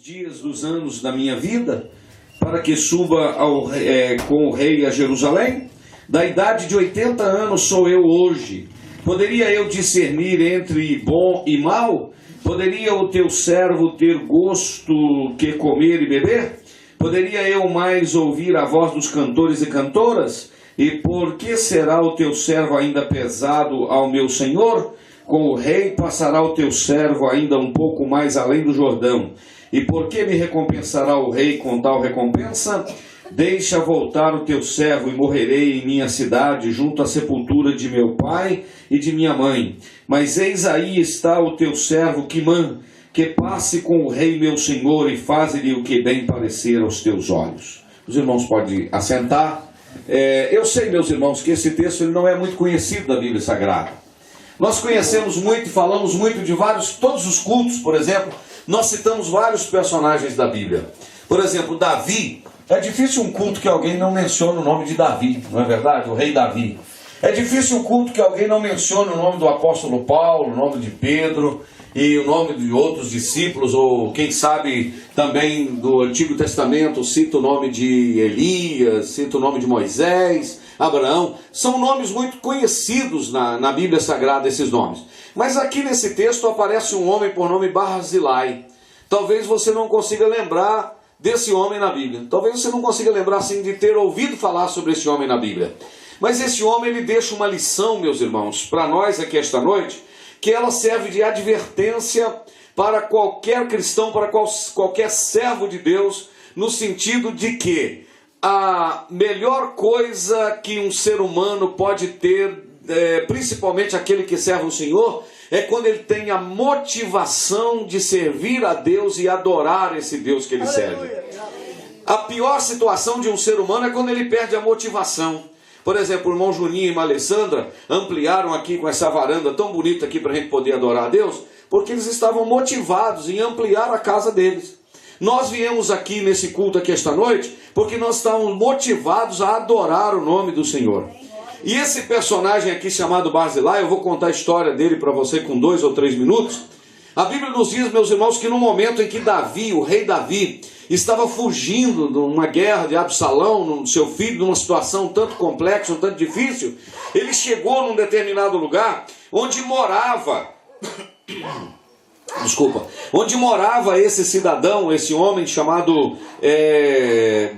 dias dos anos da minha vida, para que suba com o rei a Jerusalém? Da idade de 80 anos sou eu hoje. Poderia eu discernir entre bom e mal? Poderia o teu servo ter gosto que comer e beber? Poderia eu mais ouvir a voz dos cantores e cantoras? E por que será o teu servo ainda pesado ao meu senhor? Com o rei passará o teu servo ainda um pouco mais além do Jordão. E por que me recompensará o rei com tal recompensa? Deixa voltar o teu servo e morrerei em minha cidade, junto à sepultura de meu pai e de minha mãe. Mas eis aí está o teu servo Quimã, que passe com o rei meu senhor e faze-lhe o que bem parecer aos teus olhos. Os irmãos podem assentar. Eu sei, meus irmãos, que esse texto ele não é muito conhecido da Bíblia Sagrada. Nós conhecemos muito e falamos muito de todos os cultos, por exemplo, nós citamos vários personagens da Bíblia. Por exemplo, Davi. É difícil um culto que alguém não mencione o nome de Davi, não é verdade? O rei Davi. É difícil um culto que alguém não mencione o nome do apóstolo Paulo, o nome de Pedro e o nome de outros discípulos, ou quem sabe também do Antigo Testamento, cita o nome de Elias, cita o nome de Moisés, Abraão. São nomes muito conhecidos na Bíblia Sagrada, esses nomes. Mas aqui nesse texto aparece um homem por nome Barzilai. Talvez você não consiga lembrar desse homem na Bíblia. Talvez você não consiga lembrar assim de ter ouvido falar sobre esse homem na Bíblia. Mas esse homem ele deixa uma lição, meus irmãos, para nós aqui esta noite, que ela serve de advertência para qualquer cristão, para qualquer servo de Deus, no sentido de que a melhor coisa que um ser humano pode ter, principalmente aquele que serve o Senhor, é quando ele tem a motivação de servir a Deus e adorar esse Deus que ele serve. A pior situação de um ser humano é quando ele perde a motivação. Por exemplo, o irmão Juninho e irmã Alessandra ampliaram aqui com essa varanda tão bonita aqui para a gente poder adorar a Deus, porque eles estavam motivados em ampliar a casa deles. Nós viemos aqui nesse culto aqui esta noite porque nós estávamos motivados a adorar o nome do Senhor. E esse personagem aqui chamado Barzilai, eu vou contar a história dele para você com 2 ou 3 minutos. A Bíblia nos diz, meus irmãos, que no momento em que Davi, o rei Davi, estava fugindo de uma guerra de Absalão, seu filho, numa situação um tanto complexa, um tanto difícil, ele chegou num determinado lugar onde morava esse cidadão, esse homem chamado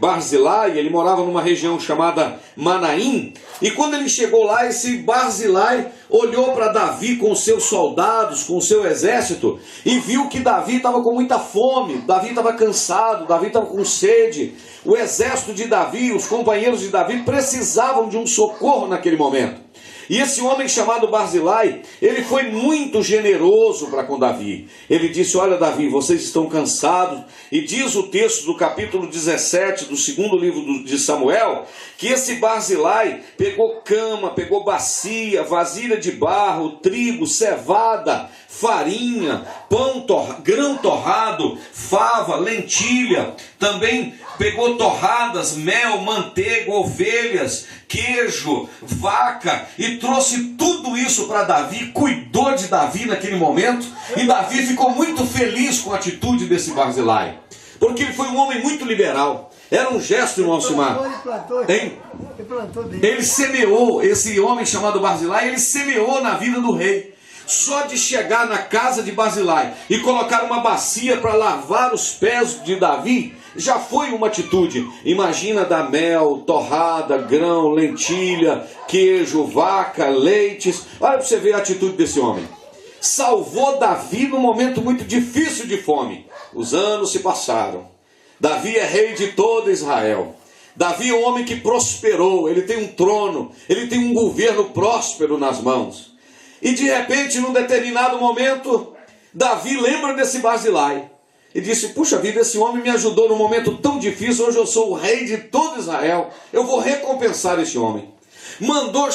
Barzilai. Ele morava numa região chamada Manaim. E quando ele chegou lá, esse Barzilai olhou para Davi com seus soldados, com o seu exército, e viu que Davi estava com muita fome, Davi estava cansado, Davi estava com sede. O exército de Davi, os companheiros de Davi precisavam de um socorro naquele momento. E esse homem chamado Barzilai, ele foi muito generoso para com Davi. Ele disse: olha Davi, vocês estão cansados. E diz o texto do capítulo 17 do segundo livro de Samuel, que esse Barzilai pegou cama, pegou bacia, vasilha de barro, trigo, cevada, farinha, grão torrado, fava, lentilha. Também pegou torradas, mel, manteiga, ovelhas, queijo, vaca, e trouxe tudo isso para Davi, cuidou de Davi naquele momento, e Davi ficou muito feliz com a atitude desse Barzilai, porque ele foi um homem muito liberal. Era um gesto, irmão Alcimar. Ele semeou, esse homem chamado Barzilai, ele semeou na vida do rei. Só de chegar na casa de Barzilai e colocar uma bacia para lavar os pés de Davi, já foi uma atitude. Imagina dar mel, torrada, grão, lentilha, queijo, vaca, leites. Olha para você ver a atitude desse homem. Salvou Davi num momento muito difícil de fome. Os anos se passaram. Davi é rei de todo Israel. Davi é um homem que prosperou. Ele tem um trono, ele tem um governo próspero nas mãos. E de repente, num determinado momento, Davi lembra desse Barzilai e disse: puxa vida, esse homem me ajudou num momento tão difícil, hoje eu sou o rei de todo Israel, eu vou recompensar esse homem. Mandou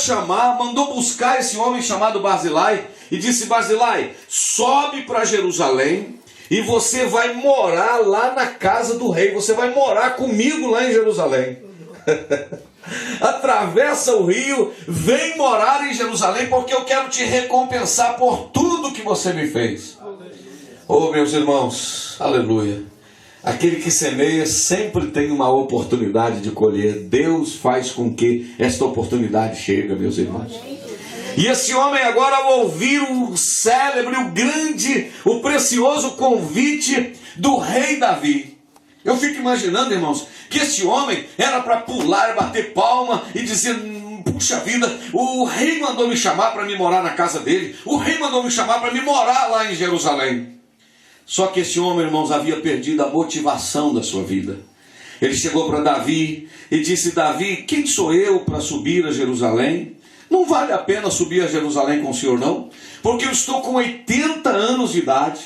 buscar esse homem chamado Barzilai e disse: Barzilai, sobe para Jerusalém e você vai morar lá na casa do rei, você vai morar comigo lá em Jerusalém. Atravessa o rio, vem morar em Jerusalém, porque eu quero te recompensar por tudo que você me fez. Oh, meus irmãos, aleluia. Aquele que semeia sempre tem uma oportunidade de colher. Deus faz com que esta oportunidade chegue, meus irmãos. E esse homem agora, ao ouvir o célebre, o grande, o precioso convite do rei Davi. Eu fico imaginando, irmãos, que esse homem era para pular e bater palma e dizer: puxa vida, o rei mandou me chamar para me morar na casa dele. O rei mandou me chamar para me morar lá em Jerusalém. Só que esse homem, irmãos, havia perdido a motivação da sua vida. Ele chegou para Davi e disse: Davi, quem sou eu para subir a Jerusalém? Não vale a pena subir a Jerusalém com o senhor, não, porque eu estou com 80 anos de idade.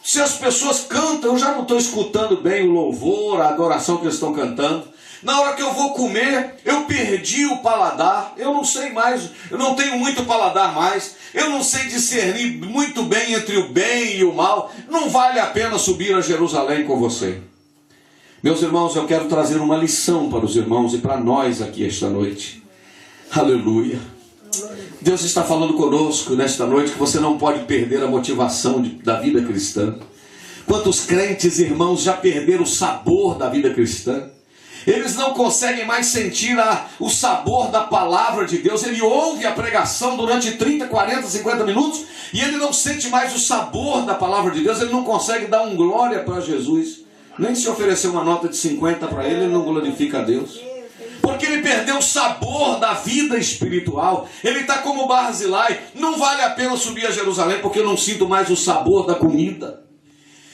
Se as pessoas cantam, eu já não estou escutando bem o louvor, a adoração que eles estão cantando. Na hora que eu vou comer, eu perdi o paladar. Eu não sei mais, eu não tenho muito paladar mais. Eu não sei discernir muito bem entre o bem e o mal. Não vale a pena subir a Jerusalém com você. Meus irmãos, eu quero trazer uma lição para os irmãos e para nós aqui esta noite. Aleluia. Deus está falando conosco nesta noite que você não pode perder a motivação da vida cristã. Quantos crentes, irmãos, já perderam o sabor da vida cristã? Eles não conseguem mais sentir o sabor da palavra de Deus. Ele ouve a pregação durante 30, 40, 50 minutos e ele não sente mais o sabor da palavra de Deus. Ele não consegue dar um glória para Jesus. Nem se oferecer uma nota de 50 para ele, ele não glorifica a Deus. Porque ele perdeu o sabor da vida espiritual. Ele está como Barzilai. Não vale a pena subir a Jerusalém porque eu não sinto mais o sabor da comida.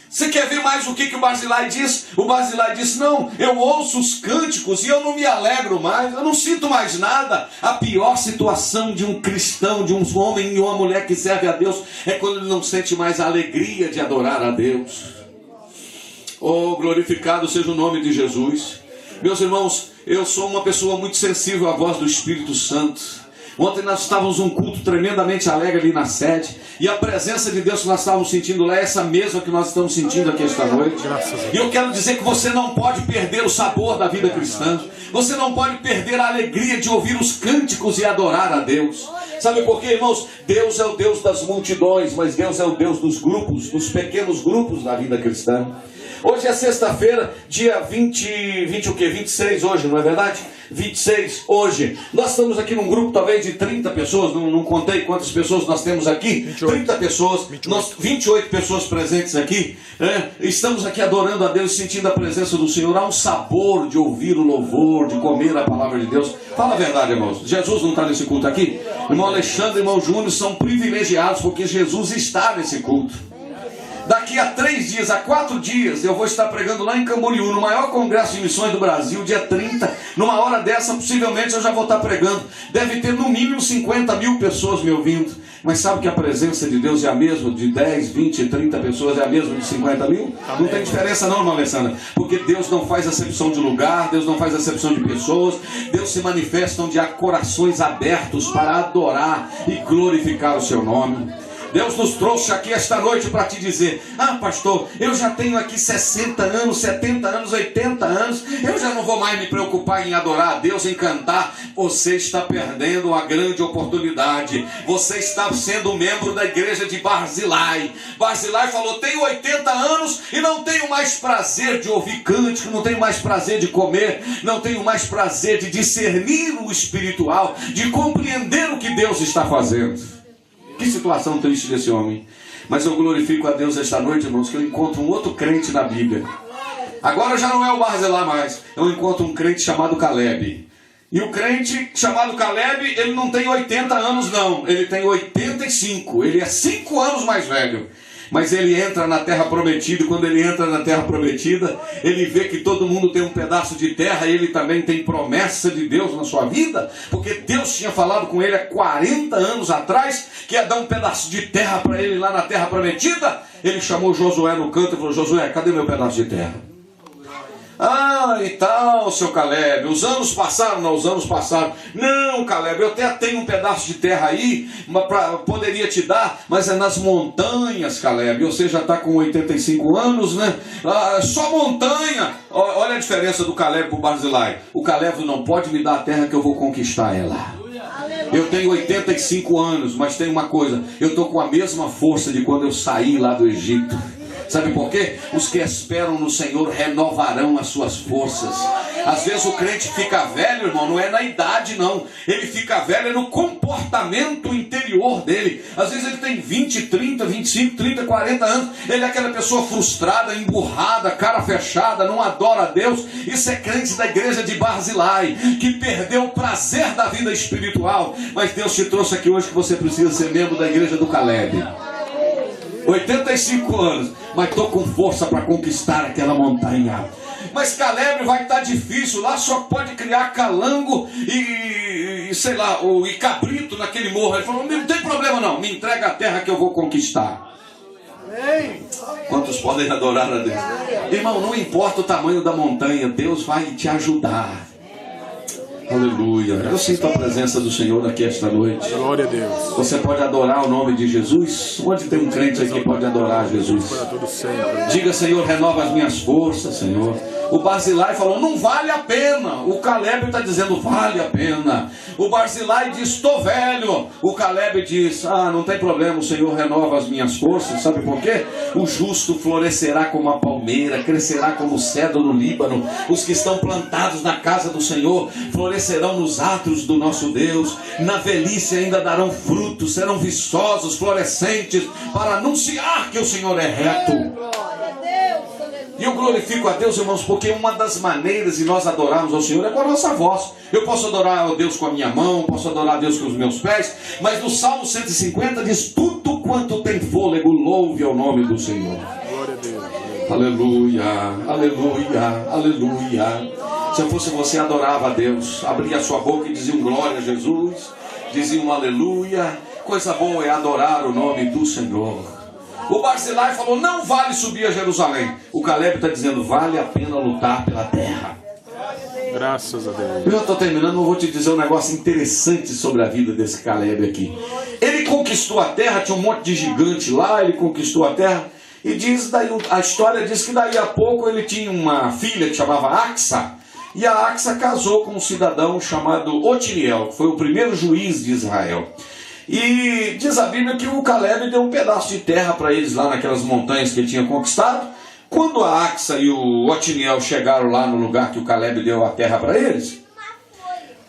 Você quer ver mais o que o Barzilai diz? O Barzilai diz: não, eu ouço os cânticos e eu não me alegro mais, eu não sinto mais nada. A pior situação de um cristão, de um homem e uma mulher que serve a Deus, é quando ele não sente mais a alegria de adorar a Deus. Oh, glorificado seja o nome de Jesus. Meus irmãos, eu sou uma pessoa muito sensível à voz do Espírito Santo. Ontem nós estávamos num culto tremendamente alegre ali na sede. E a presença de Deus que nós estávamos sentindo lá é essa mesma que nós estamos sentindo aqui esta noite. E eu quero dizer que você não pode perder o sabor da vida cristã. Você não pode perder a alegria de ouvir os cânticos e adorar a Deus. Sabe por quê, irmãos? Deus é o Deus das multidões, mas Deus é o Deus dos grupos, dos pequenos grupos da vida cristã. Hoje é sexta-feira, dia 26 hoje, não é verdade? 26 hoje. Nós estamos aqui num grupo talvez de 30 pessoas, não contei quantas pessoas nós temos aqui. 28. 30 pessoas, 28 pessoas presentes aqui. Estamos aqui adorando a Deus, sentindo a presença do Senhor. Há um sabor de ouvir o louvor, de comer a palavra de Deus. Fala a verdade, irmãos. Jesus não está nesse culto aqui? Irmão Alexandre e irmão Júnior são privilegiados porque Jesus está nesse culto. Daqui a 3 dias, a 4 dias, eu vou estar pregando lá em Camboriú, no maior congresso de missões do Brasil, dia 30. Numa hora dessa, possivelmente eu já vou estar pregando. Deve ter no mínimo 50 mil pessoas me ouvindo. Mas sabe que a presença de Deus é a mesma de 10, 20, 30 pessoas, é a mesma de 50 mil? Não tem diferença não, irmã Alessandra. Porque Deus não faz acepção de lugar, Deus não faz acepção de pessoas. Deus se manifesta onde há corações abertos para adorar e glorificar o seu nome. Deus nos trouxe aqui esta noite para te dizer: ah, pastor, eu já tenho aqui 60 anos, 70 anos, 80 anos, eu já não vou mais me preocupar em adorar a Deus, em cantar. Você está perdendo uma grande oportunidade. Você está sendo membro da igreja de Barzilai. Barzilai falou: tenho 80 anos e não tenho mais prazer de ouvir cântico, não tenho mais prazer de comer, não tenho mais prazer de discernir o espiritual, de compreender o que Deus está fazendo. Que situação triste desse homem. Mas eu glorifico a Deus esta noite, irmãos, que eu encontro um outro crente na Bíblia. Agora já não é o Barzilai mais. Eu encontro um crente chamado Caleb. E o crente chamado Caleb, ele não tem 80 anos não. Ele tem 85. Ele é 5 anos mais velho. Mas ele entra na terra prometida, e quando ele entra na terra prometida, ele vê que todo mundo tem um pedaço de terra, e ele também tem promessa de Deus na sua vida, porque Deus tinha falado com ele há 40 anos atrás, que ia dar um pedaço de terra para ele lá na terra prometida. Ele chamou Josué no canto e falou: Josué, cadê meu pedaço de terra? Ah, e tal, seu Caleb, os anos passaram, não, os anos passaram. Não, Caleb, eu até tenho um pedaço de terra aí, poderia te dar, mas é nas montanhas, Caleb. Você já está com 85 anos, né? Ah, só montanha. Olha a diferença do Caleb para o Barzilai. O Caleb não pode me dar a terra que eu vou conquistar ela. Eu tenho 85 anos, mas tem uma coisa: eu estou com a mesma força de quando eu saí lá do Egito. Sabe por quê? Os que esperam no Senhor renovarão as suas forças. Às vezes o crente fica velho, irmão, não é na idade não. Ele fica velho é no comportamento interior dele. Às vezes ele tem 20, 30, 25, 30, 40 anos. Ele é aquela pessoa frustrada, emburrada, cara fechada, não adora a Deus. Isso é crente da igreja de Barzilai, que perdeu o prazer da vida espiritual. Mas Deus te trouxe aqui hoje que você precisa ser membro da igreja do Caleb. 85 anos, mas estou com força para conquistar aquela montanha. Mas Caleb vai estar difícil, lá só pode criar calango e sei lá, e cabrito naquele morro. Ele falou, não tem problema não, me entrega a terra que eu vou conquistar. Quantos podem adorar a Deus? Irmão, não importa o tamanho da montanha, Deus vai te ajudar. Aleluia. Eu sinto a presença do Senhor aqui esta noite. Glória a Deus. Você pode adorar o nome de Jesus? Onde tem um crente aqui que pode adorar Jesus? Diga, Senhor, renova as minhas forças, Senhor. O Barzilai falou, não vale a pena. O Caleb está dizendo, vale a pena. O Barzilai diz, estou velho. O Caleb diz, não tem problema, o Senhor renova as minhas forças. Sabe por quê? O justo florescerá como a palmeira, crescerá como o cedro no Líbano. Os que estão plantados na casa do Senhor florescerão nos atos do nosso Deus. Na velhice ainda darão frutos, serão viçosos, florescentes, para anunciar que o Senhor é reto. E eu glorifico a Deus, irmãos, porque uma das maneiras de nós adorarmos ao Senhor é com a nossa voz. Eu posso adorar a Deus com a minha mão, posso adorar a Deus com os meus pés, mas no Salmo 150 diz, tudo quanto tem fôlego, louve ao nome do Senhor. Glória a Deus. Aleluia, aleluia, aleluia. Se eu fosse você, adorava a Deus, abria a sua boca e dizia um glória a Jesus, dizia um aleluia. Coisa boa é adorar o nome do Senhor. O Barzilai falou, não vale subir a Jerusalém. O Caleb está dizendo, vale a pena lutar pela terra. Graças a Deus. Eu estou terminando, eu vou te dizer um negócio interessante sobre a vida desse Caleb aqui. Ele conquistou a terra, tinha um monte de gigante lá, ele conquistou a terra. E diz, daí, a história diz que daí a pouco ele tinha uma filha que chamava Axa. E a Axa casou com um cidadão chamado Otiniel, que foi o primeiro juiz de Israel. E diz a Bíblia que o Caleb deu um pedaço de terra para eles lá naquelas montanhas que ele tinha conquistado. Quando a Axa e o Otiniel chegaram lá no lugar que o Caleb deu a terra para eles,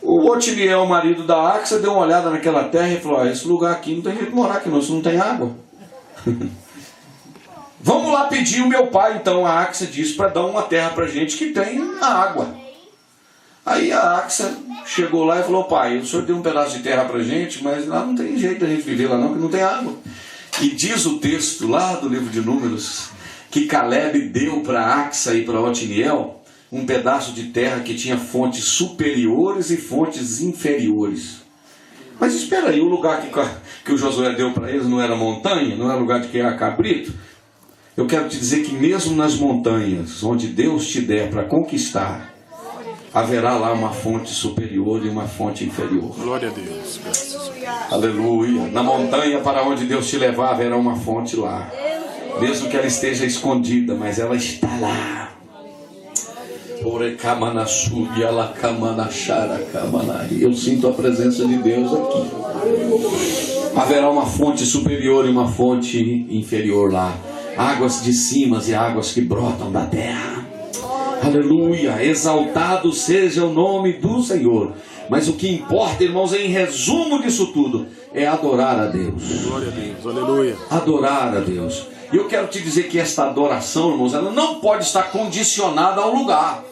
o Otiniel, marido da Axa, deu uma olhada naquela terra e falou, esse lugar aqui não tem jeito de morar aqui não, isso não tem água. Vamos lá pedir o meu pai, então. A Axa disse para dar uma terra para a gente que tem a água. Aí a Axa chegou lá e falou, pai, o senhor deu um pedaço de terra pra gente, mas lá não tem jeito da gente viver lá não, porque não tem água. E diz o texto lá do livro de Números, que Caleb deu para Axa e para Otiniel um pedaço de terra que tinha fontes superiores e fontes inferiores. Mas espera aí, o lugar que o Josué deu para eles não era montanha, não era lugar de criar cabrito? Eu quero te dizer que mesmo nas montanhas, onde Deus te der para conquistar, haverá lá uma fonte superior e uma fonte inferior. Glória a Deus. Graças a Deus. Aleluia. Na montanha para onde Deus te levar, haverá uma fonte lá. Mesmo que ela esteja escondida, mas ela está lá. Eu sinto a presença de Deus aqui. Haverá uma fonte superior e uma fonte inferior lá. Águas de cima e águas que brotam da terra. Aleluia, exaltado seja o nome do Senhor. Mas o que importa, irmãos, em resumo disso tudo, é adorar a Deus. Glória a Deus, aleluia. Adorar a Deus. E eu quero te dizer que esta adoração, irmãos, ela não pode estar condicionada ao lugar.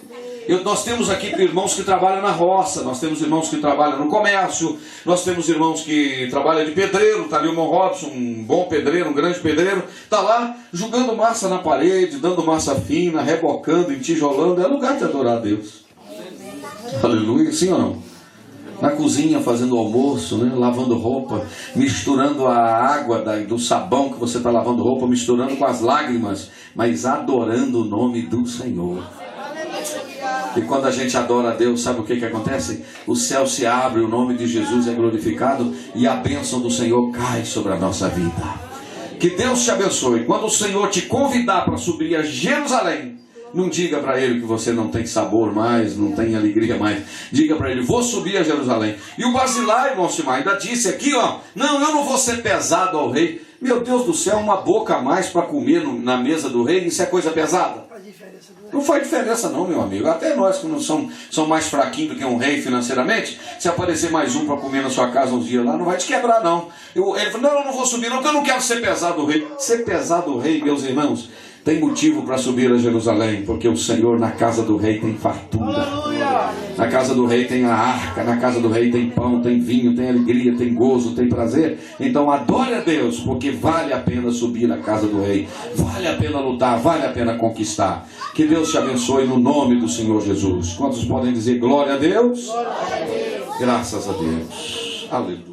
Nós temos aqui irmãos que trabalham na roça, nós temos irmãos que trabalham no comércio, nós temos irmãos que trabalham de pedreiro, está ali o irmão Robson, um bom pedreiro, um grande pedreiro, está lá jogando massa na parede, dando massa fina, rebocando, entijolando. É lugar de adorar a Deus. Aleluia, sim ou não? Na cozinha fazendo almoço, né? Lavando roupa, misturando a água do sabão que você está lavando roupa, misturando com as lágrimas, mas adorando o nome do Senhor. E quando a gente adora a Deus, sabe o que acontece? O céu se abre, o nome de Jesus é glorificado e a bênção do Senhor cai sobre a nossa vida. Que Deus te abençoe. Quando o Senhor te convidar para subir a Jerusalém, não diga para ele que você não tem sabor mais, não tem alegria mais. Diga para ele, vou subir a Jerusalém. E o Barzilai, irmão Simar, ainda disse aqui, ó, não, eu não vou ser pesado ao rei. Meu Deus do céu, uma boca a mais para comer na mesa do rei, isso é coisa pesada? Não faz diferença não, meu amigo. Até nós que não somos mais fraquinhos do que um rei financeiramente, se aparecer mais um para comer na sua casa uns dias lá, não vai te quebrar não. Ele falou, não, eu não vou subir não, porque eu não quero ser pesado do rei. Ser pesado do rei, meus irmãos, tem motivo para subir a Jerusalém, porque o Senhor na casa do rei tem fartura. Na casa do rei tem a arca, na casa do rei tem pão, tem vinho, tem alegria, tem gozo, tem prazer. Então adore a Deus, porque vale a pena subir à casa do rei. Vale a pena lutar, vale a pena conquistar. Que Deus te abençoe no nome do Senhor Jesus. Quantos podem dizer glória a Deus? Glória a Deus. Graças a Deus. Aleluia.